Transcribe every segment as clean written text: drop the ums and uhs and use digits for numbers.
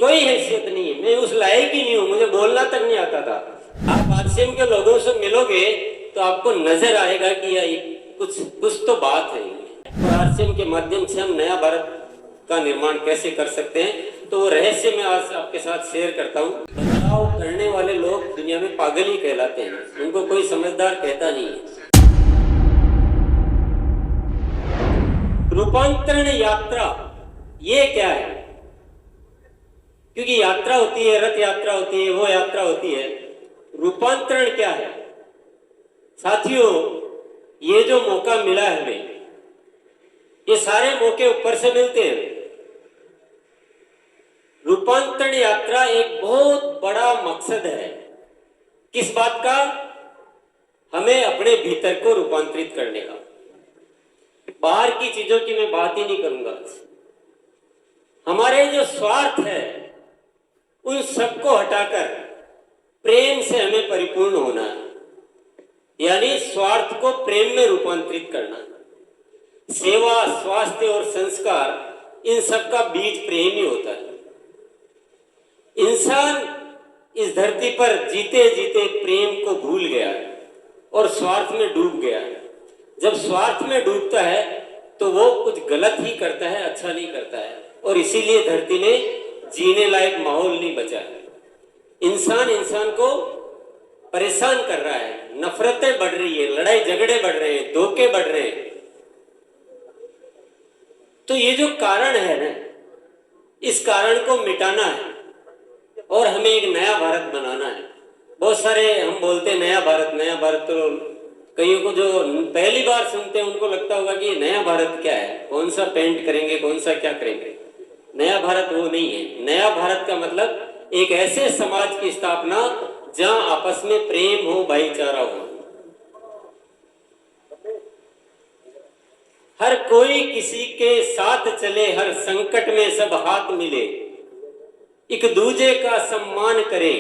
कोई हैसियत नहीं है, मैं उस लायक ही नहीं हूँ, मुझे बोलना तक नहीं आता था। आप आरसीएम के लोगों से मिलोगे तो आपको नजर आएगा कि ये कुछ कुछ तो बात है। और आरसीएम के माध्यम से हम नया भारत का निर्माण कैसे कर सकते हैं, तो वो रहस्य मैं आज आपके साथ शेयर करता हूँ। बदलाव करने वाले लोग दुनिया में पागल ही कहलाते हैं, उनको कोई समझदार कहता नहीं है। रूपांतरण यात्रा ये क्या है? क्योंकि यात्रा होती है, रथ यात्रा होती है, वो यात्रा होती है। रूपांतरण क्या है? साथियों, ये जो मौका मिला है हमें, ये सारे मौके ऊपर से मिलते हैं। रूपांतरण यात्रा एक बहुत बड़ा मकसद है। किस बात का? हमें अपने भीतर को रूपांतरित करने का। बाहर की चीजों की मैं बात ही नहीं करूंगा। हमारे जो स्वार्थ है उन सबको हटाकर प्रेम से हमें परिपूर्ण होना है, यानी स्वार्थ को प्रेम में रूपांतरित करना। सेवा, स्वास्थ्य और संस्कार, इन सब का बीज प्रेम ही होता है। इंसान इस धरती पर जीते जीते प्रेम को भूल गया है और स्वार्थ में डूब गया है। जब स्वार्थ में डूबता है तो वो कुछ गलत ही करता है, अच्छा नहीं करता है, और इसीलिए धरती में जीने लायक माहौल नहीं बचा है। इंसान को परेशान कर रहा है, नफरतें बढ़ रही है, लड़ाई झगड़े बढ़ रहे हैं, धोखे बढ़ रहे हैं। तो ये जो कारण है ना, इस कारण को मिटाना है और हमें एक नया भारत बनाना है। बहुत सारे हम बोलते हैं नया भारत, तो कईयों को जो पहली बार सुनते हैं उनको लगता होगा कि नया भारत क्या है, कौन सा पेंट करेंगे, कौन सा क्या करेंगे। नया भारत वो नहीं है। नया भारत का मतलब एक ऐसे समाज की स्थापना जहां आपस में प्रेम हो, भाईचारा हो, हर कोई किसी के साथ चले, हर संकट में सब हाथ मिले, एक दूजे का सम्मान करे,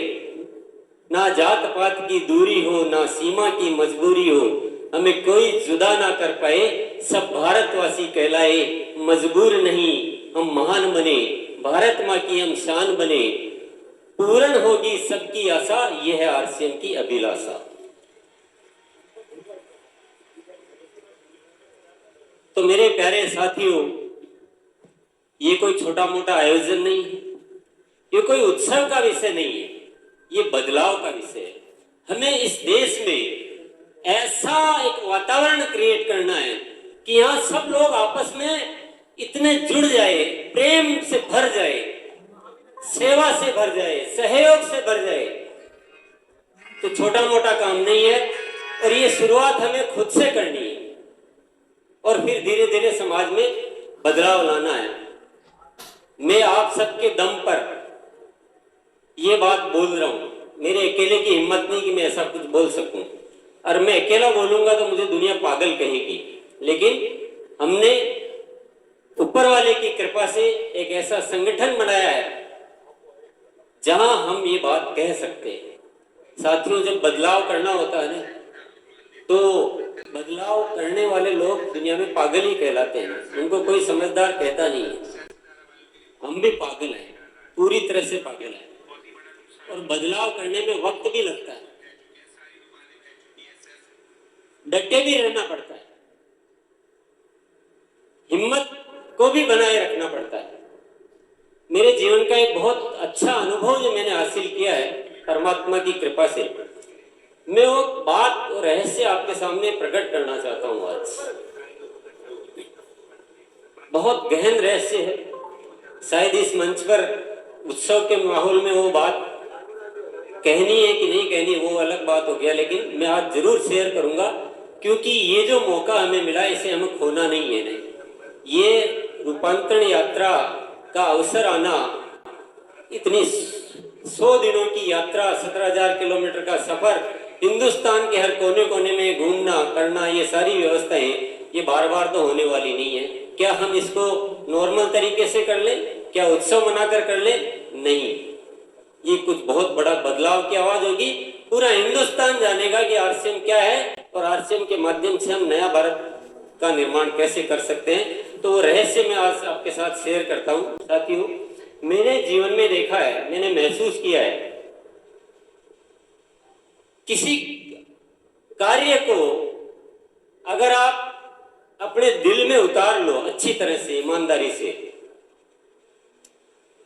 ना जात पात की दूरी हो, ना सीमा की मजबूरी हो, हमें कोई जुदा ना कर पाए, सब भारतवासी कहलाए, मजबूर नहीं हम महान बने, भारत माँ की हम शान बने, पूर्ण होगी सबकी आशा, यह है आरसीएम की अभिलाषा। तो मेरे प्यारे साथियों, ये कोई छोटा मोटा आयोजन नहीं है, ये कोई उत्सव का विषय नहीं है, ये बदलाव का विषय है। हमें इस देश में ऐसा एक वातावरण क्रिएट करना है कि यहाँ सब लोग आपस में इतने जुड़ जाए, प्रेम से भर जाए, सेवा से भर जाए, सहयोग से भर जाए। तो छोटा मोटा काम नहीं है, और ये शुरुआत हमें खुद से करनी है और फिर धीरे धीरे समाज में बदलाव लाना है। मैं आप सबके दम पर ये बात बोल रहा हूं, मेरे अकेले की हिम्मत नहीं कि मैं ऐसा कुछ बोल सकूं, और मैं अकेला बोलूंगा तो मुझे दुनिया पागल कहेगी। लेकिन हमने ऊपर वाले की कृपा से एक ऐसा संगठन बनाया है जहां हम ये बात कह सकते हैं। साथियों, जब बदलाव करना होता है ना, तो बदलाव करने वाले लोग दुनिया में पागल ही कहलाते हैं, उनको कोई समझदार कहता नहीं है। हम भी पागल हैं, पूरी तरह से पागल हैं, और बदलाव करने में वक्त भी लगता है, डटे भी रहना पड़ता है, हिम्मत को भी बनाए रखना पड़ता है। मेरे जीवन का एक बहुत अच्छा अनुभव जो मैंने हासिल किया है परमात्मा की कृपा से, मैं वो बात और रहस्य आपके सामने प्रकट करना चाहता हूं आज। बहुत गहन रहस्य है, शायद इस मंच पर उत्सव के माहौल में वो बात कहनी है कि नहीं कहनी वो अलग बात हो गया, लेकिन मैं आज जरूर शेयर करूंगा, क्योंकि ये जो मौका हमें मिला इसे हमें खोना नहीं है। नहीं, ये रूपांतरण यात्रा का अवसर आना, इतनी 100 दिनों की यात्रा, 17,000 किलोमीटर का सफर, हिंदुस्तान के हर कोने कोने में घूमना करना, ये सारी व्यवस्थाएं ये बार बार तो होने वाली नहीं है। क्या हम इसको नॉर्मल तरीके से कर लें? क्या उत्सव मनाकर कर लें? नहीं, ये कुछ बहुत बड़ा बदलाव की आवाज होगी। पूरा हिंदुस्तान जानेगा कि आरसीएम क्या है और आरसीएम के माध्यम से हम नया भारत का निर्माण कैसे कर सकते हैं। तो वो रहस्य मैं आज आपके साथ शेयर करता हूं। साथियों, मैंने जीवन में देखा है, मैंने महसूस किया है, किसी कार्य को अगर आप अपने दिल में उतार लो अच्छी तरह से, ईमानदारी से,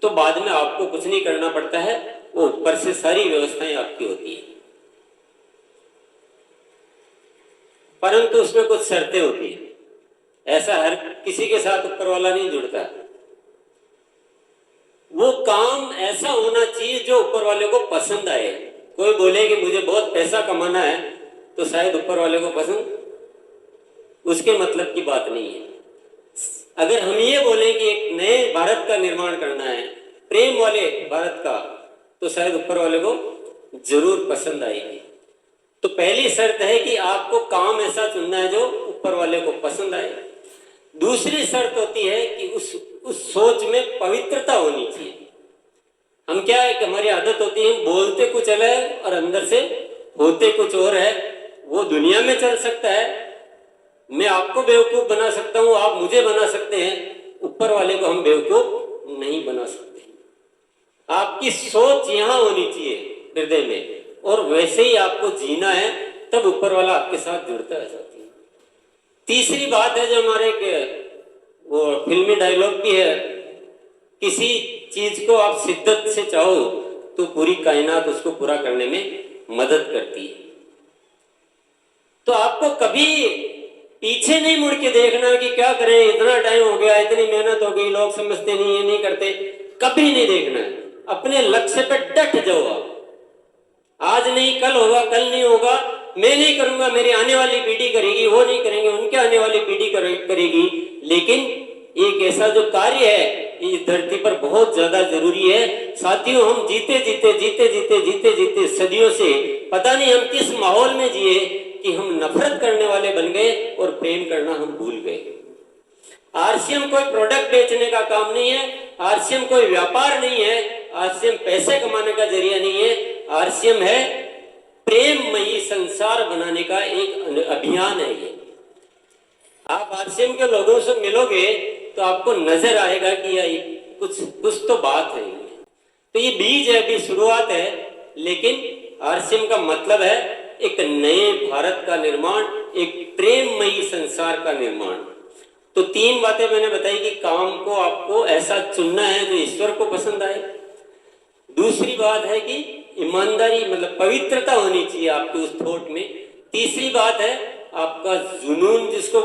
तो बाद में आपको कुछ नहीं करना पड़ता है, वो ऊपर से सारी व्यवस्थाएं आपकी होती है। परंतु उसमें कुछ शर्तें होती है। ऐसा हर किसी के साथ ऊपर वाला नहीं जुड़ता। वो काम ऐसा होना चाहिए जो ऊपर वाले को पसंद आए। कोई बोले कि मुझे बहुत पैसा कमाना है, तो शायद ऊपर वाले को पसंद, उसके मतलब की बात नहीं है। अगर हम ये बोले कि एक नए भारत का निर्माण करना है, प्रेम वाले भारत का, तो शायद ऊपर वाले को जरूर पसंद आएगी। तो पहली शर्त है कि आपको काम ऐसा चुनना है जो ऊपर वाले को पसंद आए। दूसरी शर्त होती है कि उस सोच में पवित्रता होनी चाहिए। हम क्या है कि हमारी आदत होती है, बोलते कुछ अलग है और अंदर से होते कुछ और है। वो दुनिया में चल सकता है, मैं आपको बेवकूफ बना सकता हूं, आप मुझे बना सकते हैं, ऊपर वाले को हम बेवकूफ नहीं बना सकते। आपकी सोच यहां होनी चाहिए हृदय में, और वैसे ही आपको जीना है, तब ऊपर वाला आपके साथ जुड़ता है। तीसरी बात है जो हमारे वो फिल्मी डायलॉग भी है, किसी चीज को आप शिद्दत से चाहो तो पूरी कायनात उसको पूरा करने में मदद करती है। तो आपको कभी पीछे नहीं मुड़ के देखना कि क्या करें, इतना टाइम हो गया, इतनी मेहनत हो गई, लोग समझते नहीं, ये नहीं करते, कभी नहीं देखना है। अपने लक्ष्य पे डट जाओ आप। आज नहीं कल होगा, कल नहीं होगा, मैं नहीं करूंगा, मेरी आने वाली पीढ़ी करेगी, वो नहीं करेंगे, उनके आने वाली पीढ़ी करेगी। लेकिन एक ऐसा जो कार्य है इस धरती पर बहुत ज्यादा जरूरी है। साथियों, हम जीते जीते सदियों से पता नहीं हम किस माहौल में जिए कि हम नफरत करने वाले बन गए और प्रेम करना हम भूल गए। आरसीएम कोई प्रोडक्ट बेचने का काम नहीं है, आरसीएम कोई व्यापार नहीं है, आरसीएम पैसे कमाने का जरिया नहीं है। आरसीएम है प्रेममयी संसार बनाने का एक अभियान है। ये आप आरसीएम के लोगों से मिलोगे तो आपको नजर आएगा कि ये कुछ तो बात है। तो ये बीज है, अभी शुरुआत है, लेकिन आरसीएम का मतलब है एक नए भारत का निर्माण, एक प्रेममयी संसार का निर्माण। तो तीन बातें मैंने बताई कि काम को आपको ऐसा चुनना है जो ईश्वर को पसंद आए। दूसरी बात है कि ईमानदारी मतलब पवित्रता होनी चाहिए आपके उस थॉट में। तीसरी बात है आपका जुनून, जिसको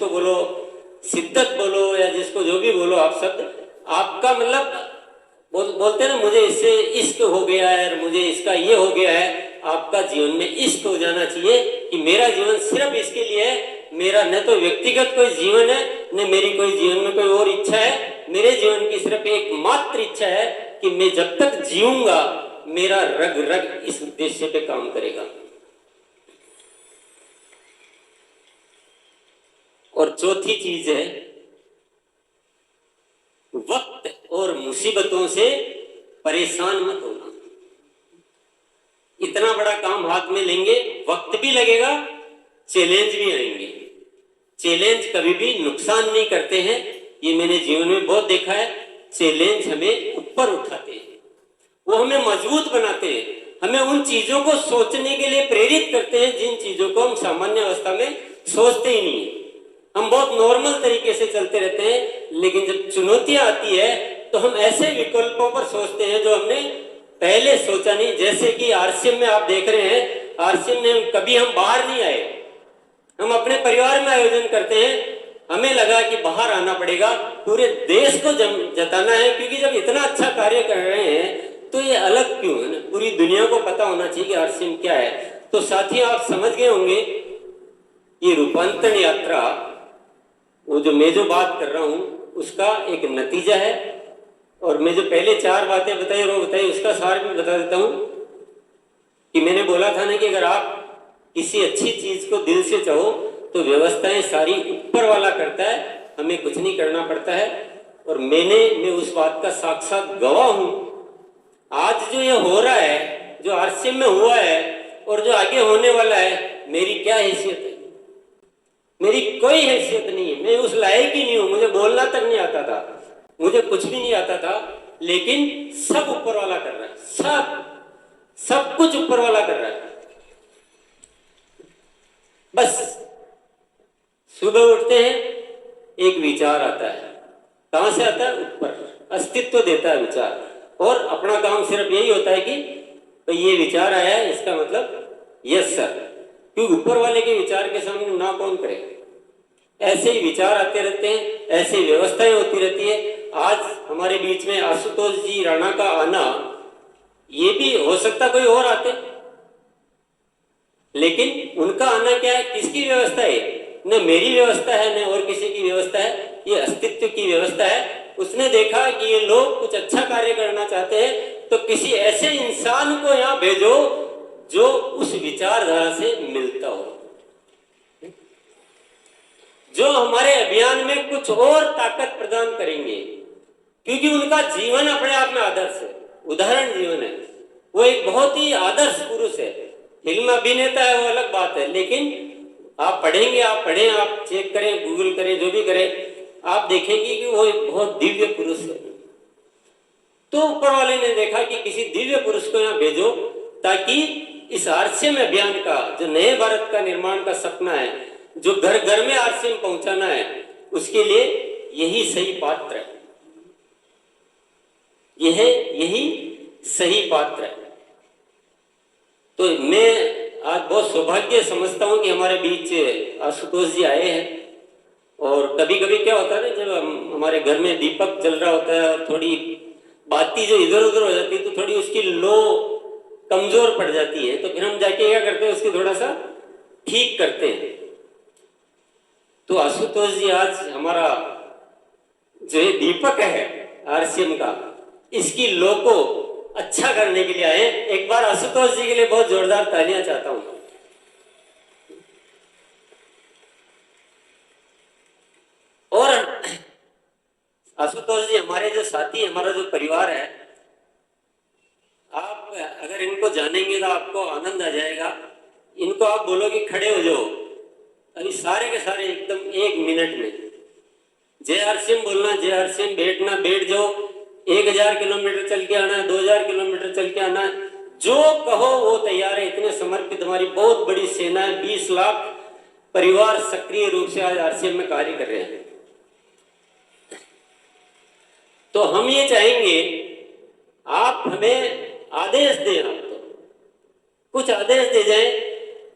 बोलो शिद्दत बोलो या जिसको जो भी बोलो आप शब्द, आपका मतलब बोलते हैं ना, मुझे इससे इश्क हो गया है और मुझे इसका ये हो गया है। आपका जीवन में इश्क हो जाना चाहिए कि मेरा जीवन सिर्फ इसके लिए है। मेरा न तो व्यक्तिगत कोई जीवन है, न मेरी कोई जीवन में कोई और इच्छा है। मेरे जीवन की सिर्फ एक मात्र इच्छा है कि मैं जब तक जीऊंगा मेरा रग रग इस उद्देश्य पे काम करेगा। और चौथी चीज है वक्त और मुसीबतों से परेशान मत होना। इतना बड़ा काम हाथ में लेंगे, वक्त भी लगेगा, चैलेंज भी आएंगे। चैलेंज कभी भी नुकसान नहीं करते हैं, ये मैंने जीवन में बहुत देखा है। चैलेंज हमें ऊपर उठाते हैं, वो हमें मजबूत बनाते हैं, हमें उन चीजों को सोचने के लिए प्रेरित करते हैं जिन चीजों को हम सामान्य अवस्था में सोचते ही नहीं है। हम बहुत नॉर्मल तरीके से चलते रहते हैं, लेकिन जब चुनौतियां आती है तो हम ऐसे विकल्पों पर सोचते हैं जो हमने पहले सोचा नहीं। जैसे कि आरसीएम में आप देख रहे हैं, आरसीएम में कभी हम बाहर नहीं आए, हम अपने परिवार में आयोजन करते हैं। हमें लगा कि बाहर आना पड़ेगा, पूरे देश को जताना है, क्योंकि जब इतना अच्छा कार्य कर रहे हैं तो ये अलग क्यों है ना, पूरी दुनिया को पता होना चाहिए कि आरसीएम क्या है। तो साथियों, आप समझ गए होंगे ये रूपांतरण यात्रा, वो जो मैं जो बात कर रहा हूं उसका एक नतीजा है। और मैं जो पहले चार बातें बताई उसका सार भी बता देता हूं कि मैंने बोला था ना कि अगर आप किसी अच्छी चीज को दिल से चाहो तो व्यवस्थाएं सारी ऊपर वाला करता है, हमें कुछ नहीं करना पड़ता है। और मैं उस बात का साक्षात गवाह हूं। आज जो ये हो रहा है, जो आरसीएम में हुआ है और जो आगे होने वाला है, मेरी क्या हैसियत है? मेरी कोई हैसियत नहीं है, मैं उस लायक ही नहीं हूं। मुझे बोलना तक नहीं आता था, मुझे कुछ भी नहीं आता था, लेकिन सब ऊपर वाला कर रहा है, सब कुछ ऊपर वाला कर रहा है। बस सुबह उठते हैं, एक विचार आता है, कहां से आता है? ऊपर, अस्तित्व देता है विचार, और अपना काम सिर्फ यही होता है कि तो ये विचार आया है, इसका मतलब यस सर, क्योंकि ऊपर वाले के विचार के सामने ना कौन करे। ऐसे ही विचार आते रहते हैं, ऐसी व्यवस्थाएं होती रहती है। आज हमारे बीच में आशुतोष जी राणा का आना, ये भी हो सकता कोई और आते, लेकिन उनका आना क्या है, किसकी व्यवस्था है? न मेरी व्यवस्था है, न और किसी की व्यवस्था है, ये अस्तित्व की व्यवस्था है। उसने देखा कि ये लोग कुछ अच्छा कार्य करना चाहते हैं, तो किसी ऐसे इंसान को यहाँ भेजो जो उस विचारधारा से मिलता हो, जो हमारे अभियान में कुछ और ताकत प्रदान करेंगे, क्योंकि उनका जीवन अपने आप में आदर्श है, उदाहरण जीवन है। वो एक बहुत ही आदर्श पुरुष है। फिल्म अभिनेता है वो अलग बात है, लेकिन आप पढ़ेंगे, आप पढ़ें, आप चेक करें, गूगल करें, जो भी करें, आप देखेंगे कि वो एक बहुत दिव्य पुरुष है। तो ऊपर वाले ने देखा कि किसी दिव्य पुरुष को यहाँ भेजो, ताकि इस आरसीएम अभियान का, जो नए भारत का निर्माण का सपना है, जो घर घर में आरसीएम पहुंचाना है, उसके लिए यही सही पात्र है, यही सही पात्र है। तो मैं आज बहुत सौभाग्य समझता हूं कि हमारे बीच आशुतोष जी आए हैं। और कभी कभी क्या होता है ना, जब हमारे घर में दीपक जल रहा होता है और थोड़ी बाती जो इधर उधर हो जाती है, तो थोड़ी उसकी लो कमजोर पड़ जाती है, तो फिर हम जाके क्या करते हैं, उसकी थोड़ा सा ठीक करते हैं। तो आशुतोष जी आज हमारा जो ये दीपक है आरसीएम का, इसकी लो को अच्छा करने के लिए आए। एक बार आशुतोष जी के लिए बहुत जोरदार तालियां चाहता हूं। और आशुतोष जी हमारे जो साथी, हमारा जो परिवार है, आप अगर इनको जानेंगे तो आपको आनंद आ जाएगा। इनको आप बोलोगे खड़े हो जाओ, अभी सारे के सारे एकदम 1 मिनट में जय आरसीएम बोलना, जय आरसीएम, बैठना, बैठ जाओ। 1000 किलोमीटर चल के आना है, 2000 किलोमीटर चल के आना है, जो कहो वो तैयार है। इतने समर्पित हमारी बहुत बड़ी सेना है, 20 लाख परिवार सक्रिय रूप से आज आरसीएम में कार्य कर रहे हैं। तो हम ये चाहेंगे आप हमें आदेश दें, आप तो कुछ आदेश दे जाएं,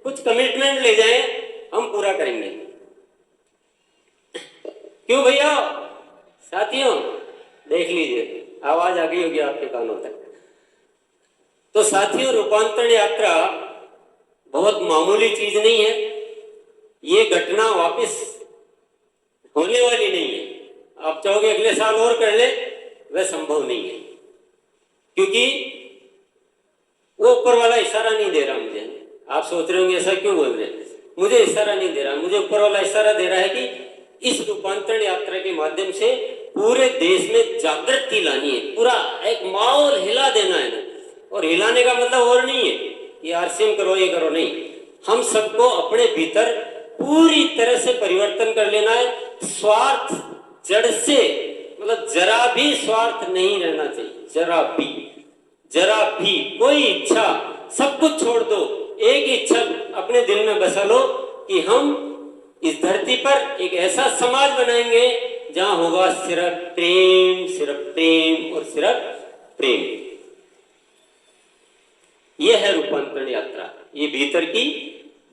कुछ कमिटमेंट ले जाएं, हम पूरा करेंगे। क्यों भैया? साथियों देख लीजिए, आवाज आ गई होगी आपके कानों तक। तो साथियों, रूपांतरण यात्रा बहुत मामूली चीज नहीं है। ये घटना वापस होने वाली नहीं है। आप चाहोगे अगले साल और कर ले, वह संभव नहीं है, क्योंकि वो ऊपर वाला इशारा नहीं दे रहा मुझे। आप सोच रहे होंगे ऐसा क्यों बोल रहे हैं? मुझे इशारा नहीं दे रहा, मुझे ऊपर वाला इशारा दे रहा है कि इस रूपांतरण यात्रा के माध्यम से पूरे देश में जागृति लानी है, पूरा एक माहौल हिला देना है ना। और हिलाने का मतलब और नहीं है कि आरसीएम करो, ये करो, नहीं। हम सबको अपने भीतर पूरी तरह से परिवर्तन कर लेना है। स्वार्थ जड़ से, मतलब जरा भी स्वार्थ नहीं रहना चाहिए, जरा भी कोई इच्छा, सब कुछ छोड़ दो। एक इच्छा अपने दिल में बसा लो कि हम इस धरती पर एक ऐसा समाज बनाएंगे जहां होगा सिर्फ प्रेम, सिर्फ प्रेम और सिर्फ प्रेम। यह है रूपांतरण यात्रा। ये भीतर की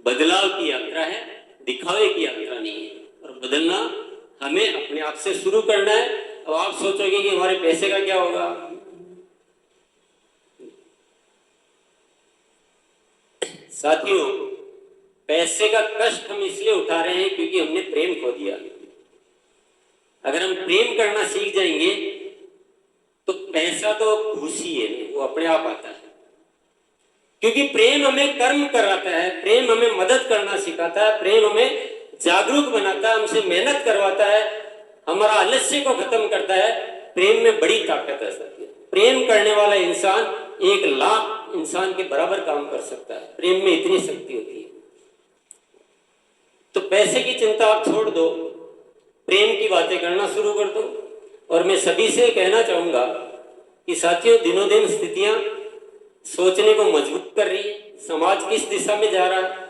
बदलाव की यात्रा है, दिखावे की यात्रा नहीं है। और बदलना हमें अपने आप से शुरू करना है। अब आप सोचोगे कि हमारे पैसे का क्या होगा? साथियों, पैसे का कष्ट हम इसलिए उठा रहे हैं क्योंकि हमने प्रेम खो दिया। अगर हम प्रेम करना सीख जाएंगे तो पैसा तो खुशी है, वो अपने आप आता है। क्योंकि प्रेम हमें कर्म कराता है, प्रेम हमें मदद करना सिखाता है, प्रेम हमें जागरूक बनाता है, हमसे मेहनत करवाता है, हमारा आलस्य को खत्म करता है। प्रेम में बड़ी ताकत है साथियों। प्रेम करने वाला इंसान 1 लाख इंसान के बराबर काम कर सकता है। प्रेम में इतनी शक्ति होती है। तो पैसे की चिंता आप छोड़ दो, प्रेम की बातें करना शुरू कर दो। और मैं सभी से कहना चाहूंगा कि साथियों दिनों दिन स्थितियां सोचने को मजबूर कर रही है। समाज किस दिशा में जा रहा है,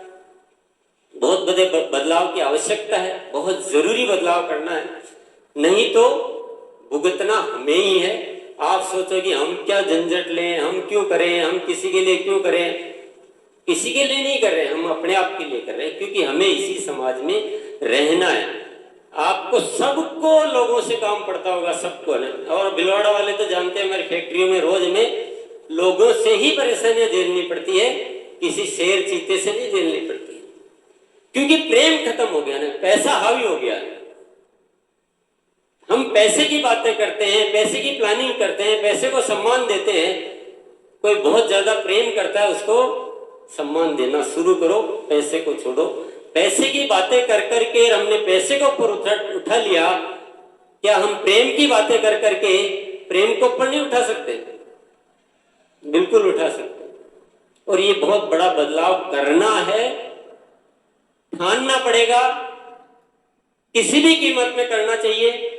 बहुत बड़े बदलाव की आवश्यकता है, बहुत जरूरी बदलाव करना है, नहीं तो भुगतना हमें ही है। आप सोचो कि हम क्या झंझट लें, हम क्यों करें, हम किसी के लिए क्यों करें। किसी के लिए नहीं कर रहे, हम अपने आप के लिए कर रहे हैं, क्योंकि हमें इसी समाज में रहना है। आपको सबको लोगों से काम पड़ता होगा, सबको ना। और भिलवाड़ा वाले तो जानते हैं, हमारी फैक्ट्रियों में रोज में लोगों से ही परेशानियां झेलनी पड़ती है, किसी शेर चीते से नहीं झेलनी पड़ती है, क्योंकि प्रेम खत्म हो गया ना, पैसा हावी हो गया। हम पैसे की बातें करते हैं, पैसे की प्लानिंग करते हैं, पैसे को सम्मान देते हैं। कोई बहुत ज्यादा प्रेम करता है, उसको सम्मान देना शुरू करो, पैसे को छोड़ो। पैसे की बातें कर करके हमने पैसे को ऊपर उठा लिया, क्या हम प्रेम की बातें कर करके प्रेम को ऊपर नहीं उठा सकते? बिल्कुल उठा सकते। और ये बहुत बड़ा बदलाव करना है, ठानना पड़ेगा, किसी भी कीमत में करना चाहिए।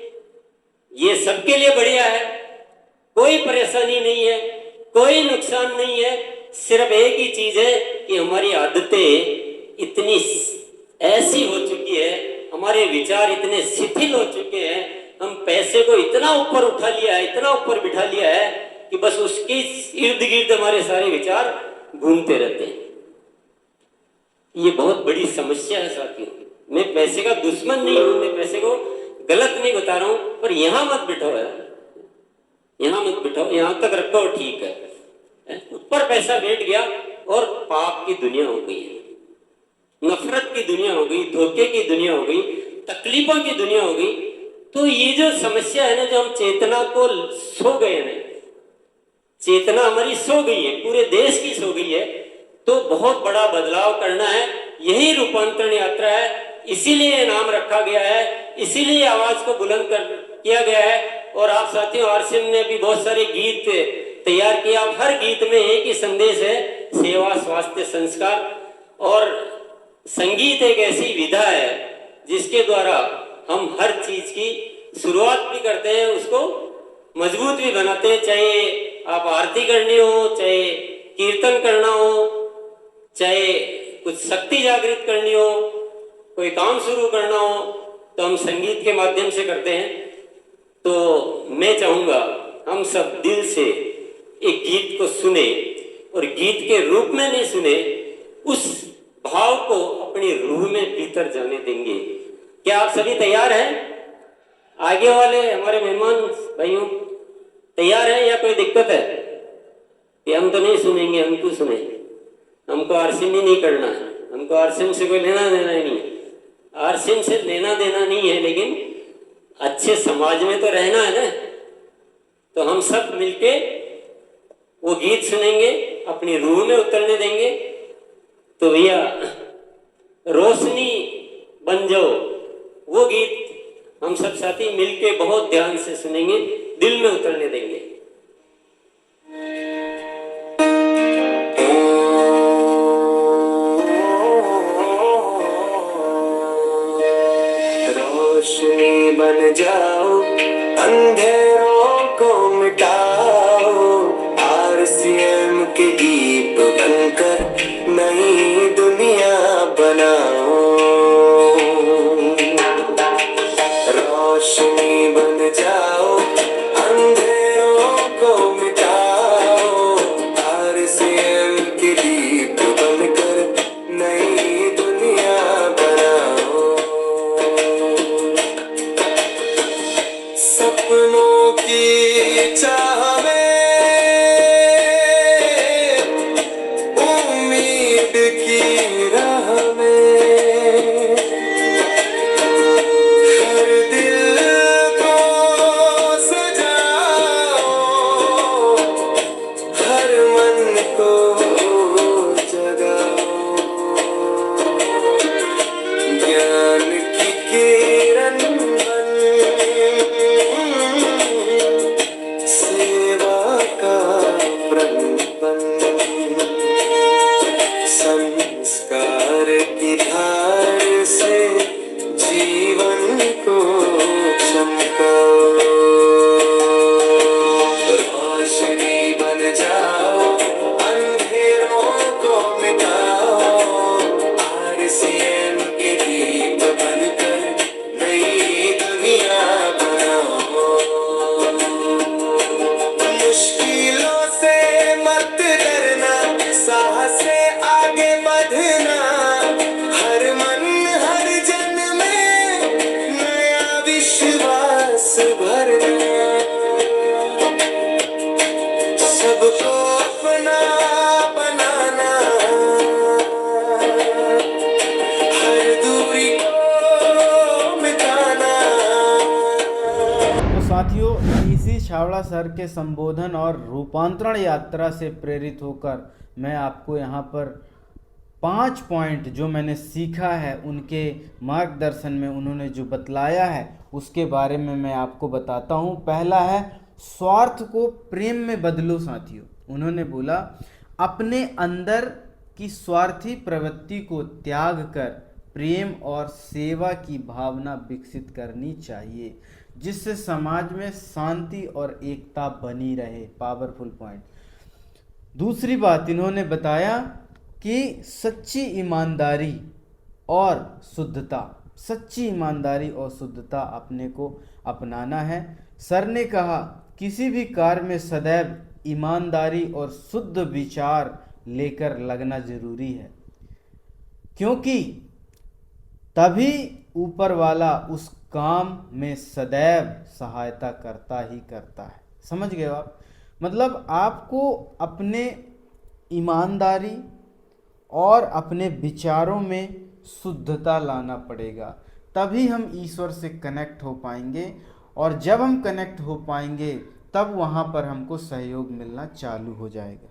ये सबके लिए बढ़िया है, कोई परेशानी नहीं है, कोई नुकसान नहीं है। सिर्फ एक ही चीज है कि हमारी आदतें इतनी ऐसी हो चुकी है, हमारे विचार इतने शिथिल हो चुके हैं, हम पैसे को इतना ऊपर उठा लिया है, इतना ऊपर बिठा लिया है कि बस उसके इर्द गिर्द हमारे सारे विचार घूमते रहते हैं। ये बहुत बड़ी समस्या है साथियों। मैं पैसे का दुश्मन नहीं हूं, मैं पैसे को गलत नहीं बता रहा हूं, पर यहां मत बिठाओ यार, यहां मत बिठाओ, यहां तक रखो, ठीक है। ऊपर पैसा बैठ गया और पाप की दुनिया हो गई है, नफरत की दुनिया हो गई, धोखे की दुनिया हो गई, तकलीफों की दुनिया हो गई। तो ये जो समस्या है ना, जो हम चेतना को सो गए ना, चेतना हमारी सो गई है, पूरे देश की सो गई है। तो बहुत बड़ा बदलाव करना है, यही रूपांतरण यात्रा है। इसीलिए नाम रखा गया है, इसीलिए आवाज को बुलंद किया गया है। और आप साथियों, आरसीएम ने भी बहुत सारे गीत तैयार किया। हर गीत में एक ही संदेश है, सेवा, स्वास्थ्य, संस्कार। और संगीत एक ऐसी विधा है जिसके द्वारा हम हर चीज की शुरुआत भी करते हैं, उसको मजबूत भी बनाते हैं। चाहे आप आरती करनी हो, चाहे कीर्तन करना हो, चाहे कुछ शक्ति जागृत करनी हो, कोई काम शुरू करना हो, तो हम संगीत के माध्यम से करते हैं। तो मैं चाहूंगा हम सब दिल से एक गीत को सुने, और गीत के रूप में नहीं सुने, उस भाव को अपनी रूह में भीतर जाने देंगे। क्या आप सभी तैयार हैं? आगे वाले हमारे मेहमान भाइयों तैयार हैं या कोई दिक्कत है? कि हम तो नहीं सुनेंगे, हम क्यों सुने? हमको आरसीएम ही नहीं करना है, हमको आरसीएम से कोई लेना देना ही नहीं है। आरसीएम से लेना देना नहीं है, लेकिन अच्छे समाज में तो रहना है ना। तो हम सब मिलके वो गीत सुनेंगे, अपनी रूह में उतरने देंगे। तो भैया रोशनी बन जाओ, वो गीत हम सब साथी मिलके बहुत ध्यान से सुनेंगे, दिल में उतरने देंगे। रोशनी बन जाओ, अंधेरों को मिटाओ, आरसीएम के दीप बनकर नई दुनिया बनाओ। रोशनी बन जाओ, अंधेरों बराड़ा सर के संबोधन और रूपांतरण यात्रा से प्रेरित होकर मैं आपको यहाँ पर 5 पॉइंट जो मैंने सीखा है, उनके मार्गदर्शन में उन्होंने जो बतलाया है उसके बारे में मैं आपको बताता हूँ। पहला है, स्वार्थ को प्रेम में बदलो साथियों। उन्होंने बोला अपने अंदर की स्वार्थी प्रवृत्ति को त्याग कर प्रेम और सेवा की भावना विकसित करनी चाहिए, जिससे समाज में शांति और एकता बनी रहे। Powerful point. दूसरी बात इन्होंने बताया कि सच्ची ईमानदारी और शुद्धता अपने को अपनाना है। सर ने कहा किसी भी कार्य में सदैव ईमानदारी और शुद्ध विचार लेकर लगना जरूरी है, क्योंकि तभी ऊपर वाला उस काम में सदैव सहायता करता ही करता है। समझ गए आप? मतलब आपको अपने ईमानदारी और अपने विचारों में शुद्धता लाना पड़ेगा, तभी हम ईश्वर से कनेक्ट हो पाएंगे, और जब हम कनेक्ट हो पाएंगे तब वहाँ पर हमको सहयोग मिलना चालू हो जाएगा।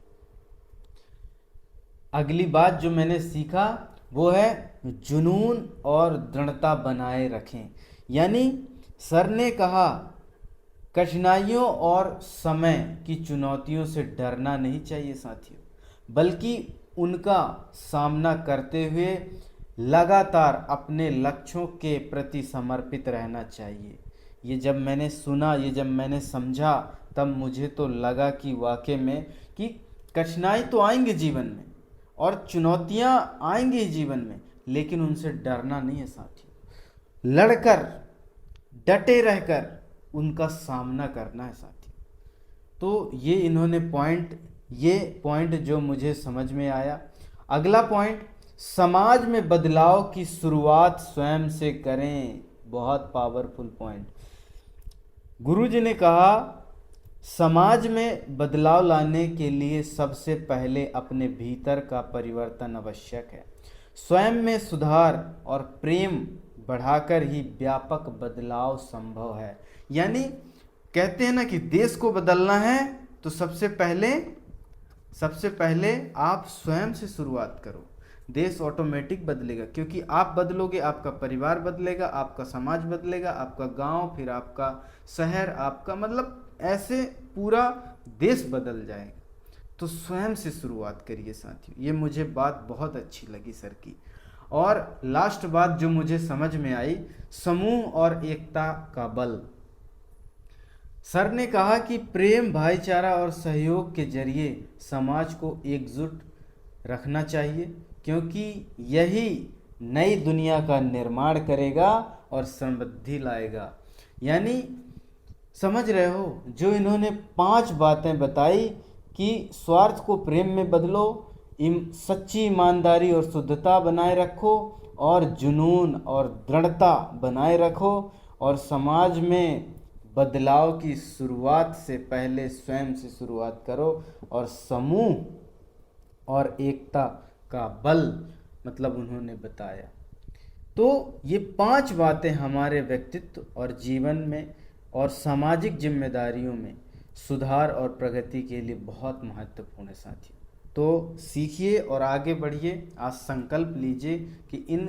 अगली बात जो मैंने सीखा वो है जुनून और दृढ़ता बनाए रखें। यानी सर ने कहा कठिनाइयों और समय की चुनौतियों से डरना नहीं चाहिए साथियों, बल्कि उनका सामना करते हुए लगातार अपने लक्ष्यों के प्रति समर्पित रहना चाहिए। ये जब मैंने सुना, ये जब मैंने समझा, तब मुझे तो लगा कि वाकई में कि कठिनाई तो आएंगे जीवन में और चुनौतियां आएंगी जीवन में, लेकिन उनसे डरना नहीं है साथियों। लड़कर डटे रहकर उनका सामना करना है साथियों। तो ये पॉइंट जो मुझे समझ में आया। अगला पॉइंट, समाज में बदलाव की शुरुआत स्वयं से करें। बहुत पावरफुल पॉइंट। गुरुजी ने कहा समाज में बदलाव लाने के लिए सबसे पहले अपने भीतर का परिवर्तन आवश्यक है। स्वयं में सुधार और प्रेम बढ़ाकर ही व्यापक बदलाव संभव है। यानी कहते हैं ना कि देश को बदलना है तो सबसे पहले आप स्वयं से शुरुआत करो, देश ऑटोमेटिक बदलेगा। क्योंकि आप बदलोगे, आपका परिवार बदलेगा, आपका समाज बदलेगा, आपका गांव, फिर आपका शहर, आपका मतलब ऐसे पूरा देश बदल जाएगा। तो स्वयं से शुरुआत करिए साथियों। ये मुझे बात बहुत अच्छी लगी सर की। और लास्ट बात जो मुझे समझ में आई, समूह और एकता का बल। सर ने कहा कि प्रेम, भाईचारा और सहयोग के जरिए समाज को एकजुट रखना चाहिए, क्योंकि यही नई दुनिया का निर्माण करेगा और समृद्धि लाएगा। यानी समझ रहे हो, जो इन्होंने 5 बातें बताई कि स्वार्थ को प्रेम में बदलो, सच्ची ईमानदारी और शुद्धता बनाए रखो, और जुनून और दृढ़ता बनाए रखो, और समाज में बदलाव की शुरुआत से पहले स्वयं से शुरुआत करो, और समूह और एकता का बल मतलब उन्होंने बताया। तो ये 5 बातें हमारे व्यक्तित्व और जीवन में और सामाजिक जिम्मेदारियों में सुधार और प्रगति के लिए बहुत महत्वपूर्ण है साथियों। तो सीखिए और आगे बढ़िए। आज संकल्प लीजिए कि इन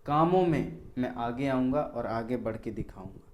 कामों में मैं आगे आऊँगा और आगे बढ़ के दिखाऊँगा।